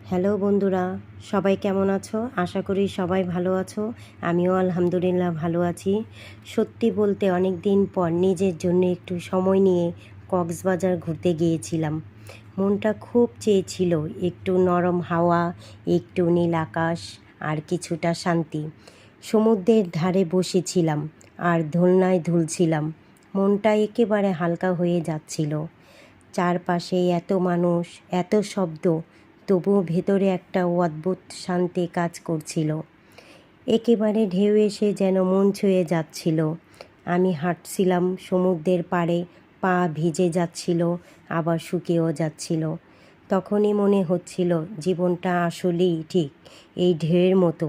Hello বন্ধুরা, সবাই কেমন আছো? আশা করি সবাই ভালো আছো। আমিও আলহামদুলিল্লাহ ভালো আছি। সত্যি বলতে অনেক দিন পর নিজের জন্য একটু সময় নিয়ে কক্সবাজার ঘুরতে গিয়েছিলাম। মনটা খুব চেয়েছিল একটু নরম হাওয়া, একটু নীল আকাশ আর কিছুটা শান্তি। সমুদ্রের ধারে বসেছিলাম আর দোলনায় দুলছিলাম। মনটা একেবারে হালকা হয়ে যাচ্ছিল। চারপাশে এত মানুষ, এত শব্দ, তবুও ভেতরে একটা অদ্ভুত শান্তি কাজ করছিল। একেবারে ঢেউ এসে যেন মন ছুঁয়ে যাচ্ছিল। আমি হাঁটছিলাম সমুদ্রের পাড়ে, পা ভিজে যাচ্ছিল, আবার শুকিয়েও যাচ্ছিল। তখনই মনে হচ্ছিল জীবনটা আসলেই ঠিক এই ঢেউয়ের মতো,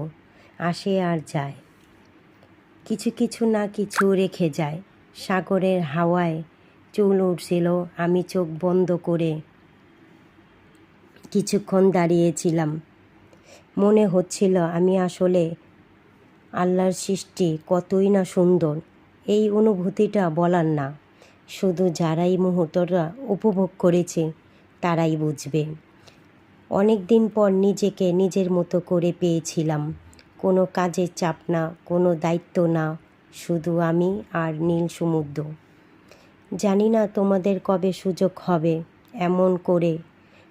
আসে আর যায়, কিছু কিছু না কিছু রেখে যায়। সাগরের হাওয়ায় চুল উঠছিল। আমি চোখ বন্ধ করে কিছুক্ষণ দাঁড়িয়েছিলাম। মনে হচ্ছিল আমি আসলে আল্লাহর সৃষ্টি কতই না সুন্দর। এই অনুভূতিটা বলার না, শুধু যারাই মুহূর্তটা উপভোগ করেছে তারাই বুঝবে। অনেক দিন পর নিজেকে নিজের মতো করে পেয়েছিলাম। কোনো কাজের চাপ না, কোনো দায়িত্ব না, শুধু আমি আর নীল সমুদ্র। জানি না তোমাদের কবে সুযোগ হবে এমন করে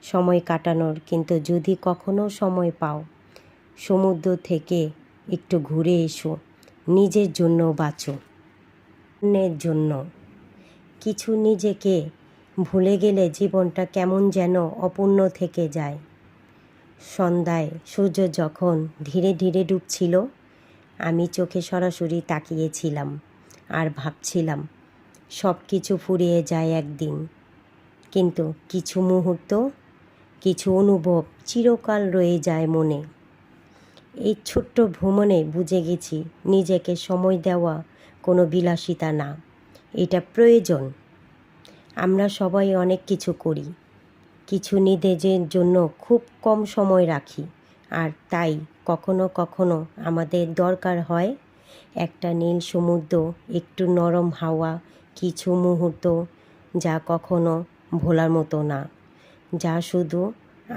সময় কাটানোর, কিন্তু যদি কখনো সময় পাও, সমুদ্র থেকে একটু ঘুরে এসো। নিজের জন্য বাঁচো, অন্যের জন্য। কিছু নিজেকে ভুলে গেলে জীবনটা কেমন যেন অপূর্ণ থেকে যায়। সন্ধ্যায় সূর্য যখন ধীরে ধীরে ডুবছিল, আমি চোখে সরাসরি তাকিয়েছিলাম আর ভাবছিলাম সব কিছু ফুরিয়ে যায় একদিন, কিন্তু কিছু মুহূর্ত, কিছু অনুভব চিরকাল রয়ে যায় মনে। এই ছোট্ট ভ্রমণে বুঝে গেছি নিজেকে সময় দেওয়া কোনো বিলাসিতা না, এটা প্রয়োজন। আমরা সবাই অনেক কিছু করি, কিছু নিজেদের জন্য খুব কম সময় রাখি, আর তাই কখনো কখনো আমাদের দরকার হয় একটা নীল সমুদ্র, একটু নরম হাওয়া, কিছু মুহূর্ত যা কখনো ভোলার মতো না, যা শুধু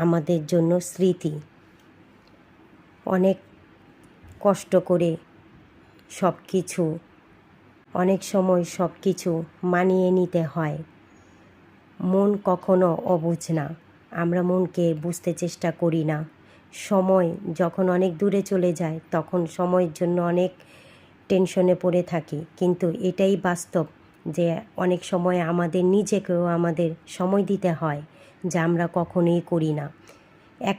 আমাদের জন্য স্মৃতি। অনেক কষ্ট করে সব কিছু, অনেক সময় সব কিছু মানিয়ে নিতে হয়। মন কখনো অবুঝ না, আমরা মনকে বুঝতে চেষ্টা করি না। সময় যখন অনেক দূরে চলে যায় তখন সময়ের জন্য অনেক টেনশনে পড়ে থাকি, কিন্তু এটাই বাস্তব যে অনেক সময় আমাদের নিজেকেও আমাদের সময় দিতে হয়, যা আমরা কখনোই করি না।